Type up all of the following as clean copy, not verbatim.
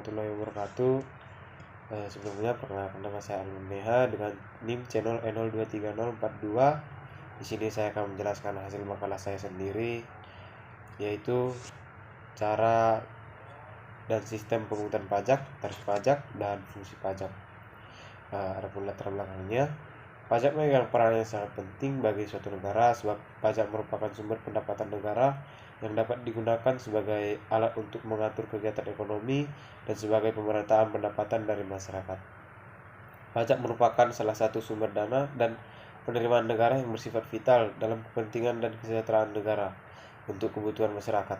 warahmatullahi wabarakatuh. Sebelumnya perkenalkan nama saya Alman Neha dengan NIM channel E023042. Di sini saya akan menjelaskan hasil makalah saya sendiri, yaitu cara dan sistem pengungutan pajak, tarif pajak, dan fungsi pajak. Adapun latar belakangnya, pajak memegang peran yang sangat penting bagi suatu negara sebab pajak merupakan sumber pendapatan negara yang dapat digunakan sebagai alat untuk mengatur kegiatan ekonomi dan sebagai pemerataan pendapatan dari masyarakat. Pajak merupakan salah satu sumber dana dan penerimaan negara yang bersifat vital dalam kepentingan dan kesejahteraan negara untuk kebutuhan masyarakat.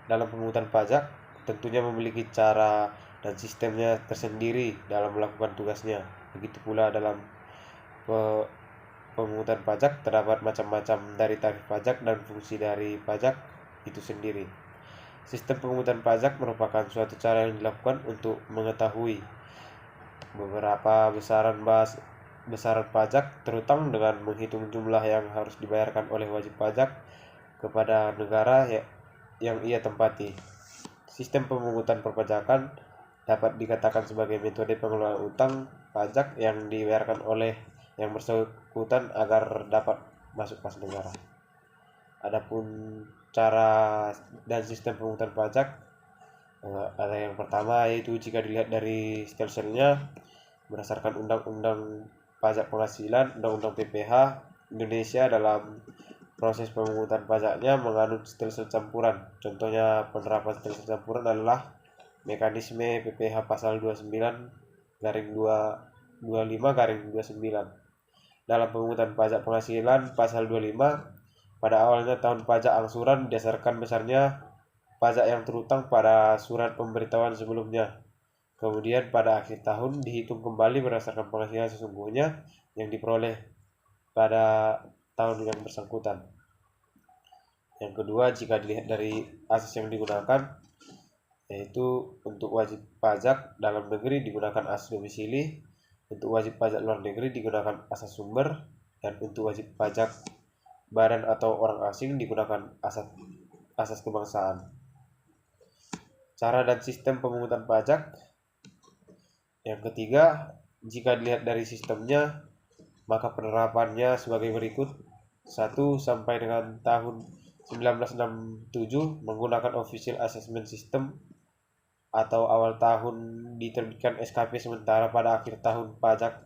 Dalam pemungutan pajak, tentunya memiliki cara dan sistemnya tersendiri dalam melakukan tugasnya. Begitu pula dalam pemungutan pajak terdapat macam-macam dari tarif pajak dan fungsi dari pajak itu sendiri. Sistem pemungutan pajak merupakan suatu cara yang dilakukan untuk mengetahui beberapa besaran pajak, terutama dengan menghitung jumlah yang harus dibayarkan oleh wajib pajak kepada negara yang ia tempati. Sistem pemungutan perpajakan dapat dikatakan sebagai metode pengelolaan utang pajak yang dibayarkan oleh yang bersangkutan agar dapat masuk kas negara. Adapun cara dan sistem pemungutan pajak, ada yang pertama yaitu jika dilihat dari stelsel-nya berdasarkan Undang-Undang Pajak Penghasilan, Undang-Undang PPh, Indonesia dalam proses pemungutan pajaknya menganut stelsel campuran. Contohnya penerapan stelsel campuran adalah mekanisme PPh pasal 29/225/29. Dalam pemungutan pajak penghasilan pasal 25, pada awalnya tahun pajak angsuran berdasarkan besarnya pajak yang terutang pada surat pemberitahuan sebelumnya. Kemudian pada akhir tahun dihitung kembali berdasarkan penghasilan sesungguhnya yang diperoleh pada tahun yang bersangkutan. Yang kedua, jika dilihat dari asas yang digunakan, yaitu untuk wajib pajak dalam negeri digunakan asas domisili, untuk wajib pajak luar negeri digunakan asas sumber, dan untuk wajib pajak badan atau orang asing digunakan asas kebangsaan. Cara dan sistem pemungutan pajak. Yang ketiga, jika dilihat dari sistemnya, maka penerapannya sebagai berikut. 1. Sampai dengan tahun 1967 menggunakan Official Assessment System atau awal tahun diterbitkan SKP sementara pada akhir tahun pajak.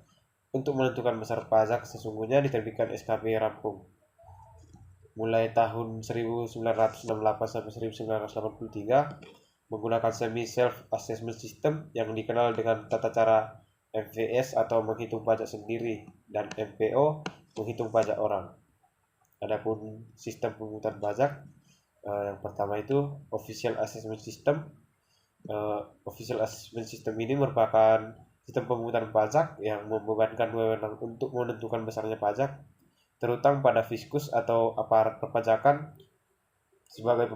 Untuk menentukan besar pajak sesungguhnya diterbitkan SKP rampung. Mulai tahun 1968 sampai 1983 menggunakan Semi Self Assessment System yang dikenal dengan tata cara MVS atau menghitung pajak sendiri dan MPO menghitung pajak orang. Adapun sistem pemungutan pajak, yang pertama itu Official Assessment System. Official Assessment System ini merupakan sistem pemungutan pajak yang membebankan wewenang untuk menentukan besarnya pajak, terutama pada fiskus atau aparat perpajakan sebagai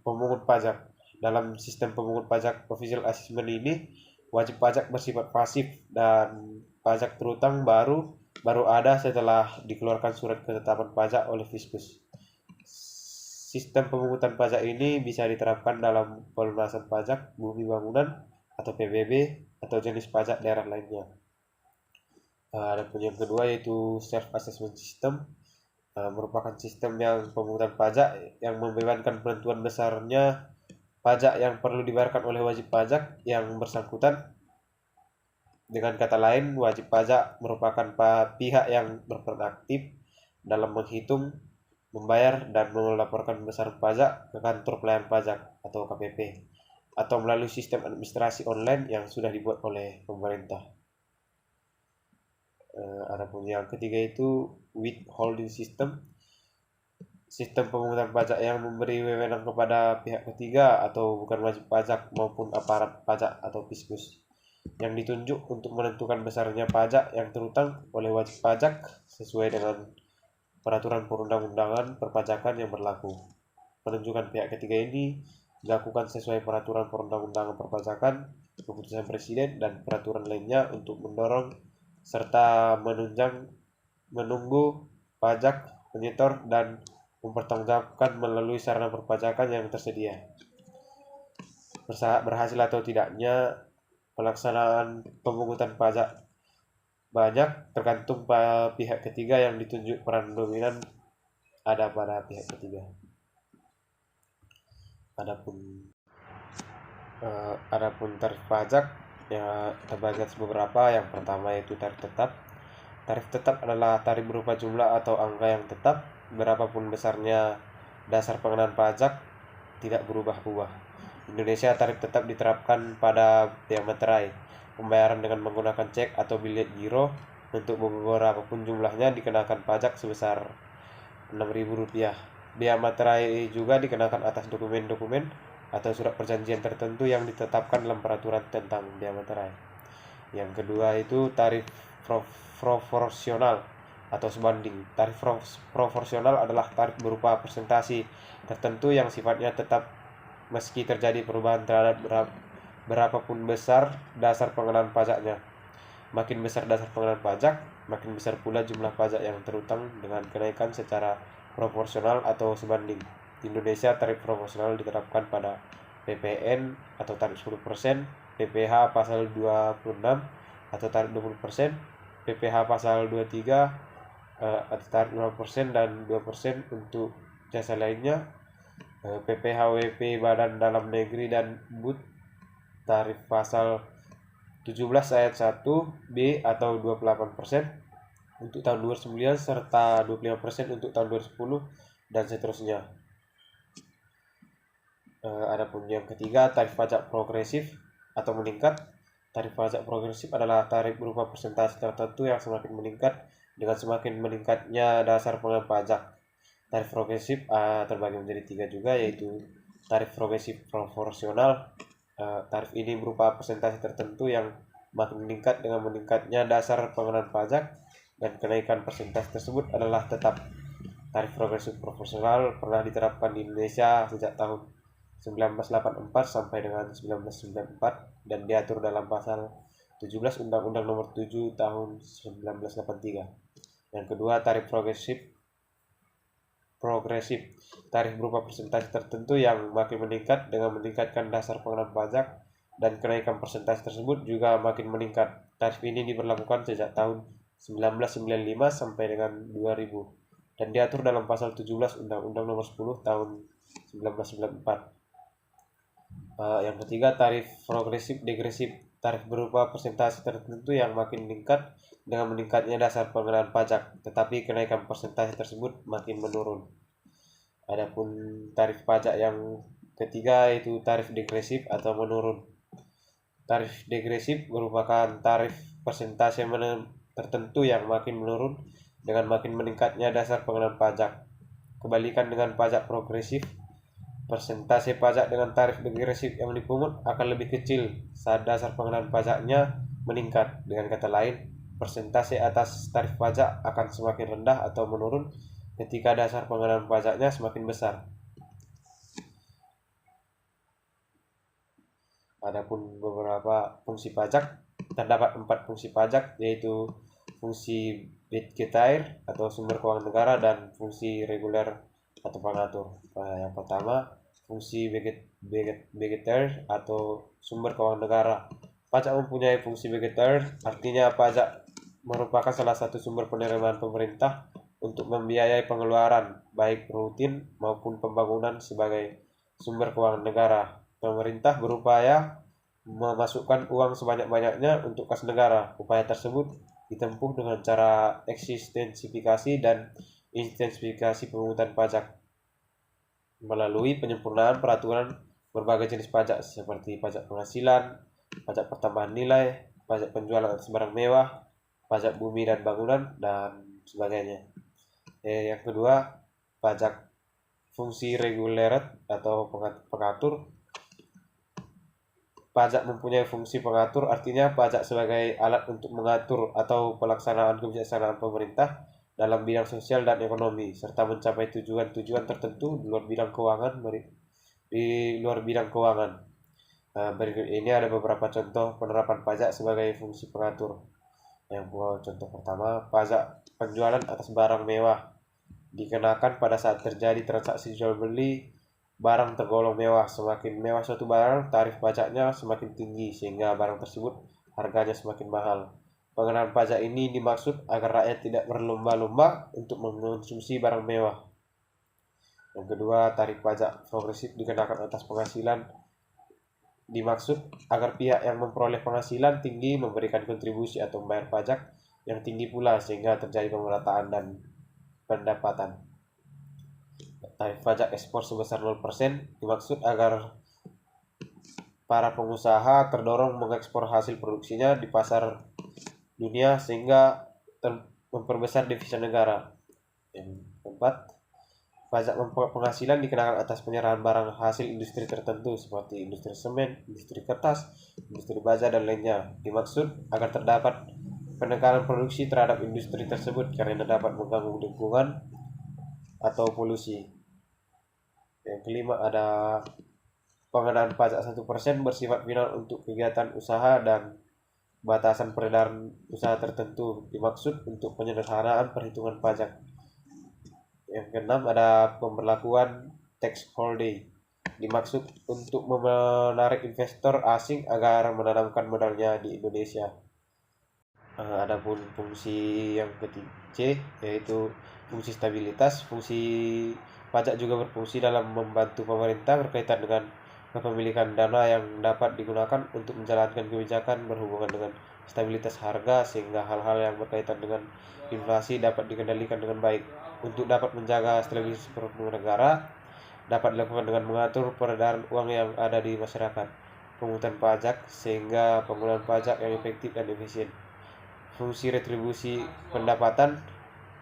pemungut pajak. Dalam sistem pemungut pajak Official Assessment ini, wajib pajak bersifat pasif dan pajak terutang baru ada setelah dikeluarkan surat ketetapan pajak oleh fiskus. Sistem pemungutan pajak ini bisa diterapkan dalam pelunasan pajak bumi bangunan atau PBB atau jenis pajak daerah lainnya. Adapun yang kedua yaitu Self Assessment System, merupakan sistem yang pemungutan pajak yang membebankan penentuan besarnya pajak yang perlu dibayarkan oleh wajib pajak yang bersangkutan. Dengan kata lain, wajib pajak merupakan pihak yang berperan aktif dalam menghitung, membayar, dan melaporkan besar pajak ke kantor pelayanan pajak atau KPP atau melalui sistem administrasi online yang sudah dibuat oleh pemerintah. Adapun yang ketiga itu withholding system, sistem pemungutan pajak yang memberi wewenang kepada pihak ketiga atau bukan wajib pajak maupun aparat pajak atau fiskus yang ditunjuk untuk menentukan besarnya pajak yang terutang oleh wajib pajak sesuai dengan peraturan perundang-undangan perpajakan yang berlaku. Penunjukan pihak ketiga ini dilakukan sesuai peraturan perundang-undangan perpajakan, keputusan presiden, dan peraturan lainnya untuk mendorong serta menunggu pajak, menyetor, dan mempertanggungjawabkan melalui sarana perpajakan yang tersedia. berhasil atau tidaknya pelaksanaan pemungutan pajak banyak tergantung pada pihak ketiga yang ditunjuk peran dominan ada pada pihak ketiga. Adapun tarif pajak ya terbagi atas beberapa. Yang pertama yaitu tarif tetap. Tarif tetap adalah tarif berupa jumlah atau angka yang tetap berapapun besarnya dasar pengenaan pajak tidak berubah-ubah. Indonesia tarif tetap diterapkan pada biaya materai. Pembayaran dengan menggunakan cek atau bilet giro untuk berapapun jumlahnya dikenakan pajak sebesar Rp6.000. Biaya materai juga dikenakan atas dokumen-dokumen atau surat perjanjian tertentu yang ditetapkan dalam peraturan tentang biaya materai. Yang kedua itu tarif proporsional atau sebanding. Tarif proporsional adalah tarif berupa persentase tertentu yang sifatnya tetap meski terjadi perubahan terhadap berapapun besar dasar pengenaan pajaknya. Makin besar dasar pengenaan pajak, makin besar pula jumlah pajak yang terutang dengan kenaikan secara proporsional atau sebanding. Di Indonesia, tarif proporsional diterapkan pada PPN atau tarif 10%, PPh pasal 26 atau tarif 20%, PPh pasal 23 atau tarif 5% dan 2% untuk jasa lainnya. PPh WP Badan Dalam Negeri dan BUT tarif pasal 17 ayat 1 B atau 28% untuk tahun 2009 serta 25% untuk tahun 2010 dan seterusnya. Adapun yang ketiga, tarif pajak progresif atau meningkat. Tarif pajak progresif adalah tarif berupa persentase tertentu yang semakin meningkat dengan semakin meningkatnya dasar pengenaan pajak. Tarif progresif terbagi menjadi 3 juga, yaitu tarif progresif proporsional. Tarif ini berupa persentase tertentu yang makin meningkat dengan meningkatnya dasar pengenaan pajak, dan kenaikan persentase tersebut adalah tetap. Tarif progresif proporsional pernah diterapkan di Indonesia sejak tahun 1984 sampai dengan 1994 dan diatur dalam pasal 17 Undang-Undang Nomor 7 Tahun 1983. Yang kedua, tarif progresif. Tarif berupa persentase tertentu yang makin meningkat dengan meningkatkan dasar pengenaan pajak, dan kenaikan persentase tersebut juga makin meningkat. Tarif ini diberlakukan sejak tahun 1995 sampai dengan 2000 dan diatur dalam pasal 17 Undang-Undang Nomor 10 Tahun 1994. Yang ketiga, tarif progresif degresif. Tarif berupa persentase tertentu yang makin meningkat dengan meningkatnya dasar pengenaan pajak, tetapi kenaikan persentase tersebut makin menurun. Adapun tarif pajak yang ketiga yaitu tarif degresif atau menurun. Tarif degresif merupakan tarif persentase tertentu yang makin menurun dengan makin meningkatnya dasar pengenaan pajak. Kebalikan dengan pajak progresif, persentase pajak dengan tarif degresif yang dipungut akan lebih kecil saat dasar pengenaan pajaknya meningkat. Dengan kata lain, persentase atas tarif pajak akan semakin rendah atau menurun ketika dasar pengenaan pajaknya semakin besar. Adapun beberapa fungsi pajak, terdapat 4 fungsi pajak, yaitu fungsi budgetair atau sumber keuangan negara dan fungsi reguler atau pengatur. Yang pertama, fungsi budgetair atau sumber keuangan negara. Pajak mempunyai fungsi budgetair, artinya pajak merupakan salah satu sumber penerimaan pemerintah untuk membiayai pengeluaran baik rutin maupun pembangunan. Sebagai sumber keuangan negara, pemerintah berupaya memasukkan uang sebanyak-banyaknya untuk kas negara. Upaya tersebut ditempuh dengan cara eksistensifikasi dan intensifikasi pemungutan pajak melalui penyempurnaan peraturan berbagai jenis pajak seperti pajak penghasilan, pajak pertambahan nilai, pajak penjualan atas barang mewah, pajak bumi dan bangunan, dan sebagainya. Yang kedua, pajak fungsi reguler atau pengatur. Pajak mempunyai fungsi pengatur, artinya pajak sebagai alat untuk mengatur atau pelaksanaan kebijaksanaan pemerintah dalam bidang sosial dan ekonomi, serta mencapai tujuan-tujuan tertentu di luar bidang keuangan. Berikut ini ada beberapa contoh penerapan pajak sebagai fungsi pengatur. Contoh pertama, pajak penjualan atas barang mewah dikenakan pada saat terjadi transaksi jual beli barang tergolong mewah. Semakin mewah suatu barang, tarif pajaknya semakin tinggi sehingga barang tersebut harganya semakin mahal. Pengenaan pajak ini dimaksud agar rakyat tidak berlomba-lomba untuk mengonsumsi barang mewah. Yang kedua, tarif pajak progresif dikenakan atas penghasilan dimaksud agar pihak yang memperoleh penghasilan tinggi memberikan kontribusi atau membayar pajak yang tinggi pula sehingga terjadi pemerataan dan pendapatan. Tarif pajak ekspor sebesar 0% dimaksud agar para pengusaha terdorong mengekspor hasil produksinya di pasar dunia sehingga memperbesar devisa negara. Yang keempat, pajak penghasilan dikenakan atas penyerahan barang hasil industri tertentu seperti industri semen, industri kertas, industri baja, dan lainnya. Dimaksud agar terdapat penekanan produksi terhadap industri tersebut karena dapat mengganggu lingkungan atau polusi. Yang kelima, ada pengenaan pajak 1% bersifat final untuk kegiatan usaha dan batasan peredaran usaha tertentu. Dimaksud untuk penyederhanaan perhitungan pajak. Yang keenam, ada pemberlakuan tax holiday. Dimaksud untuk menarik investor asing agar menanamkan modalnya di Indonesia. Adapun fungsi yang ketiga C, yaitu fungsi stabilitas. Fungsi pajak juga berfungsi dalam membantu pemerintah berkaitan dengan kepemilikan dana yang dapat digunakan untuk menjalankan kebijakan berhubungan dengan stabilitas harga sehingga hal-hal yang berkaitan dengan inflasi dapat dikendalikan dengan baik. Untuk dapat menjaga stabilitas perekonomian negara dapat dilakukan dengan mengatur peredaran uang yang ada di masyarakat, pemungutan pajak sehingga penggunaan pajak yang efektif dan efisien. Fungsi retribusi pendapatan,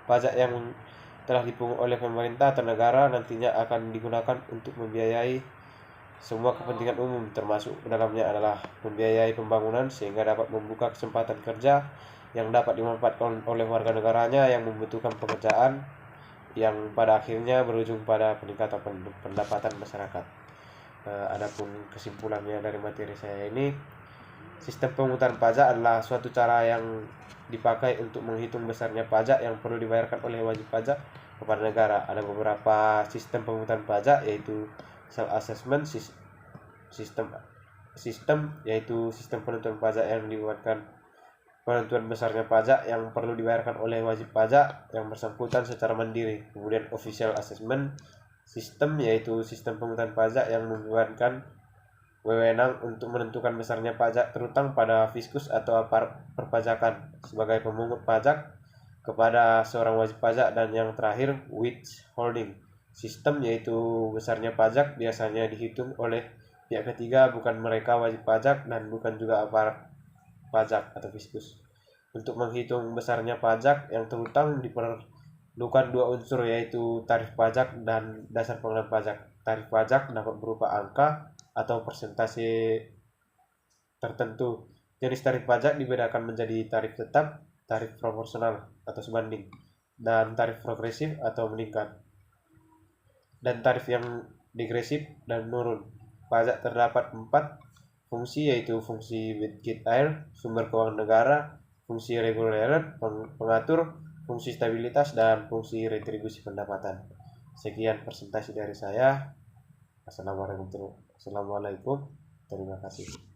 pajak yang telah dipungut oleh pemerintah atau negara nantinya akan digunakan untuk membiayai semua kepentingan umum, termasuk dalamnya adalah membiayai pembangunan sehingga dapat membuka kesempatan kerja yang dapat dimanfaatkan oleh warga negaranya yang membutuhkan pekerjaan yang pada akhirnya berujung pada peningkatan pendapatan masyarakat. Adapun kesimpulannya dari materi saya ini, sistem pemungutan pajak adalah suatu cara yang dipakai untuk menghitung besarnya pajak yang perlu dibayarkan oleh wajib pajak kepada negara. Ada beberapa sistem pemungutan pajak yaitu self assessment sistem yaitu sistem penentuan pajak yang dibuatkan penentuan besarnya pajak yang perlu dibayarkan oleh wajib pajak yang bersangkutan secara mandiri. Kemudian official assessment sistem yaitu sistem pemungutan pajak yang membebankan wewenang untuk menentukan besarnya pajak terutang pada fiskus atau aparat perpajakan sebagai pemungut pajak kepada seorang wajib pajak. Dan yang terakhir, withholding sistem yaitu besarnya pajak biasanya dihitung oleh pihak ketiga, bukan mereka wajib pajak dan bukan juga aparat pajak atau fiskus. Untuk menghitung besarnya pajak yang terutang diperlukan dua unsur yaitu tarif pajak dan dasar pengenaan pajak. Tarif pajak dapat berupa angka atau persentase tertentu. Jenis tarif pajak dibedakan menjadi tarif tetap, tarif proporsional atau sebanding, dan tarif progresif atau meningkat, dan tarif yang degresif dan menurun. Pajak terdapat 4 fungsi yaitu fungsi budget air, sumber keuangan negara, fungsi reguler, pengatur, fungsi stabilitas, dan fungsi retribusi pendapatan. Sekian presentasi dari saya. Assalamualaikum. Terima kasih.